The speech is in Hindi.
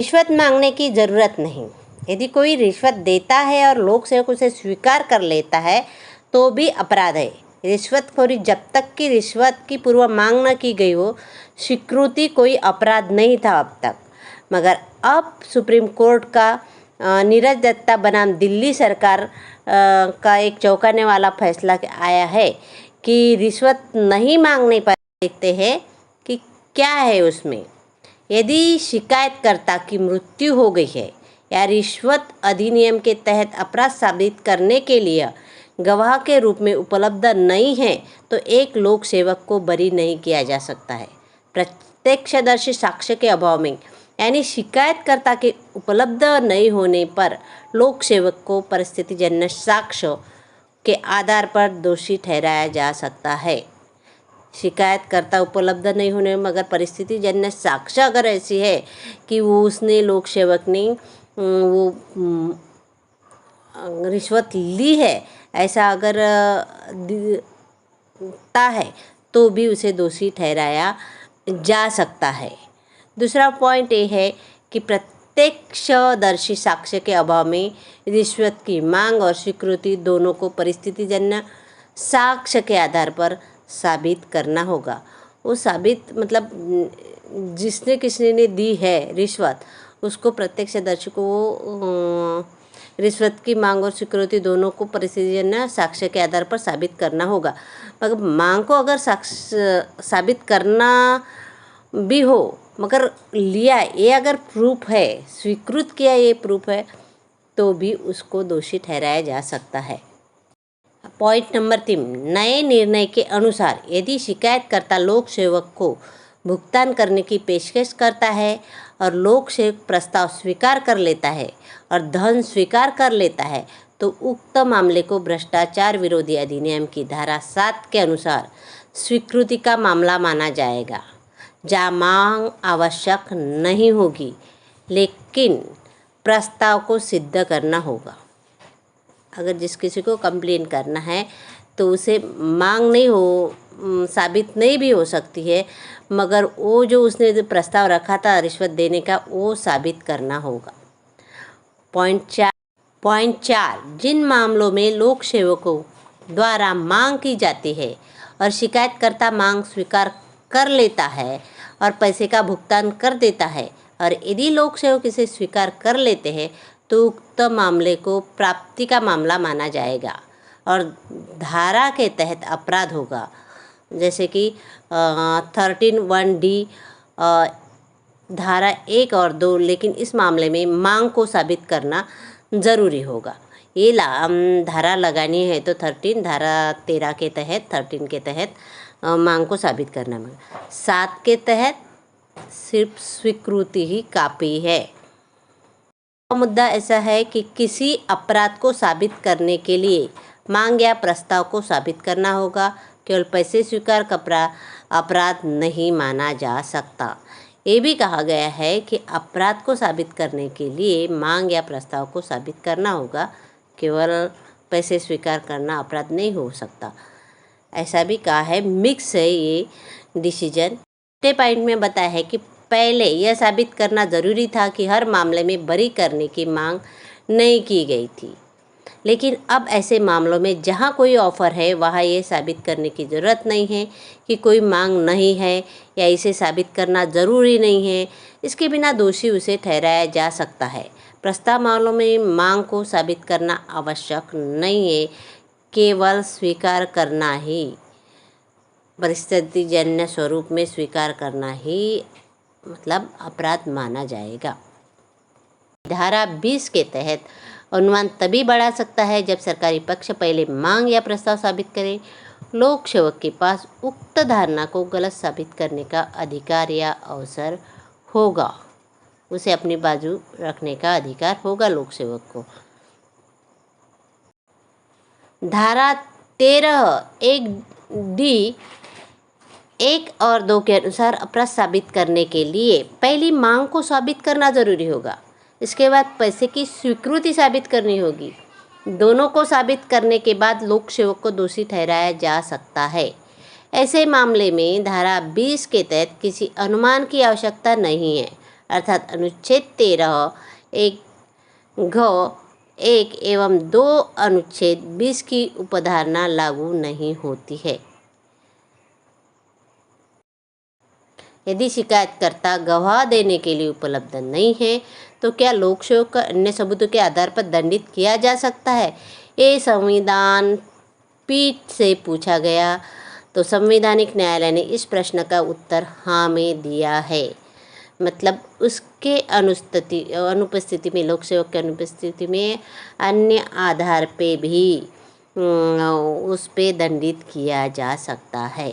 रिश्वत मांगने की ज़रूरत नहीं। यदि कोई रिश्वत देता है और लोक सेवक उसे स्वीकार कर लेता है तो भी अपराध है। रिश्वतखोरी जब तक कि रिश्वत की पूर्व मांग न की गई हो, स्वीकृति कोई अपराध नहीं था अब तक। मगर अब सुप्रीम कोर्ट का नीरज दत्ता बनाम दिल्ली सरकार का एक चौंकाने वाला फैसला आया है कि रिश्वत नहीं मांगने पर देखते हैं कि क्या है उसमें। यदि शिकायतकर्ता की मृत्यु हो गई है या रिश्वत अधिनियम के तहत अपराध साबित करने के लिए गवाह के रूप में उपलब्ध नहीं है तो एक लोक सेवक को बरी नहीं किया जा सकता है। प्रत्यक्षदर्शी साक्ष्य के अभाव में, यानी शिकायतकर्ता के उपलब्ध नहीं होने पर लोक सेवक को परिस्थितिजन्य साक्ष्य के आधार पर दोषी ठहराया जा सकता है। शिकायतकर्ता उपलब्ध नहीं होने मगर परिस्थितिजन्य साक्ष्य अगर ऐसी है कि उसने लोक सेवक ने वो रिश्वत ली है, ऐसा अगर दिखता है तो भी उसे दोषी ठहराया जा सकता है। दूसरा पॉइंट ये है कि प्रत्यक्षदर्शी साक्ष्य के अभाव में रिश्वत की मांग और स्वीकृति दोनों को परिस्थितिजन्य साक्ष्य के आधार पर साबित करना होगा। वो साबित मतलब जिसने किसने ने दी है रिश्वत, उसको प्रत्यक्षदर्शी को रिश्वत की मांग और स्वीकृति दोनों को परिस्थितिजन्य साक्ष्य के आधार पर साबित करना होगा। मगर मांग को अगर साबित करना भी हो मगर लिया ये अगर प्रूफ है, स्वीकृत किया ये प्रूफ है, तो भी उसको दोषी ठहराया जा सकता है। पॉइंट नंबर 3, नए निर्णय के अनुसार यदि शिकायतकर्ता लोक सेवक को भुगतान करने की पेशकश करता है और लोक सेवक प्रस्ताव स्वीकार कर लेता है और धन स्वीकार कर लेता है तो उक्त मामले को भ्रष्टाचार विरोधी अधिनियम की धारा 7 के अनुसार स्वीकृति का मामला माना जाएगा, जहाँ मांग आवश्यक नहीं होगी लेकिन प्रस्ताव को सिद्ध करना होगा। अगर जिस किसी को कंप्लेन करना है तो उसे मांग नहीं हो साबित नहीं भी हो सकती है, मगर वो जो उसने जो प्रस्ताव रखा था रिश्वत देने का वो साबित करना होगा। पॉइंट 4, जिन मामलों में लोक सेवकों द्वारा मांग की जाती है और शिकायतकर्ता मांग स्वीकार कर लेता है और पैसे का भुगतान कर देता है और यदि लोक सेवक इसे स्वीकार कर लेते हैं तो उक्त मामले को प्राप्ति का मामला माना जाएगा और धारा के तहत अपराध होगा, जैसे कि 13(1)(d) धारा 1 और 2। लेकिन इस मामले में मांग को साबित करना ज़रूरी होगा। ये धारा लगानी है तो 13 धारा 13 के तहत 13 के तहत मांग को साबित करना है। 7 के तहत सिर्फ स्वीकृति ही काफ़ी है। मुद्दा ऐसा है कि किसी अपराध को साबित करने के लिए मांग या प्रस्ताव को साबित करना होगा, केवल पैसे स्वीकार का अपराध नहीं माना जा सकता। ये भी कहा गया है कि अपराध को साबित करने के लिए मांग या प्रस्ताव को साबित करना होगा, केवल पैसे स्वीकार करना अपराध नहीं हो सकता। ऐसा भी कहा है। मिक्स है ये डिसीजन। छठे पॉइंट में बताया है कि पहले यह साबित करना ज़रूरी था कि हर मामले में बरी करने की मांग नहीं की गई थी, लेकिन अब ऐसे मामलों में जहां कोई ऑफ़र है वहां ये साबित करने की ज़रूरत नहीं है कि कोई मांग नहीं है या इसे साबित करना ज़रूरी नहीं है। इसके बिना दोषी उसे ठहराया जा सकता है। प्रस्ताव मामलों में मांग को साबित करना आवश्यक नहीं है, केवल स्वीकार करना ही, परिस्थितिजन्य स्वरूप में स्वीकार करना ही मतलब अपराध माना जाएगा। धारा 20 के तहत अनुमान तभी बढ़ा सकता है जब सरकारी पक्ष पहले मांग या प्रस्ताव साबित करे। लोक सेवक के पास उक्त धारणा को गलत साबित करने का अधिकार या अवसर होगा, उसे अपनी बाजू रखने का अधिकार होगा लोक सेवक को। धारा 13(1)(d) 1 और 2 के अनुसार अपराध साबित करने के लिए पहली मांग को साबित करना ज़रूरी होगा, इसके बाद पैसे की स्वीकृति साबित करनी होगी। दोनों को साबित करने के बाद लोक सेवक को दोषी ठहराया जा सकता है। ऐसे मामले में धारा 20 के तहत किसी अनुमान की आवश्यकता नहीं है। अर्थात अनुच्छेद 13 एक घ 1 एवं 2 अनुच्छेद 20 की उपधारणा लागू नहीं होती है। यदि शिकायतकर्ता गवाह देने के लिए उपलब्ध नहीं है तो क्या लोक सेवक को अन्य सबूतों के आधार पर दंडित किया जा सकता है? ये संविधान पीठ से पूछा गया तो संवैधानिक न्यायालय ने इस प्रश्न का उत्तर हाँ में दिया है। मतलब उसके अनुपस्थिति में, लोक सेवक की अनुपस्थिति में अन्य आधार पे भी उस पे दंडित किया जा सकता है।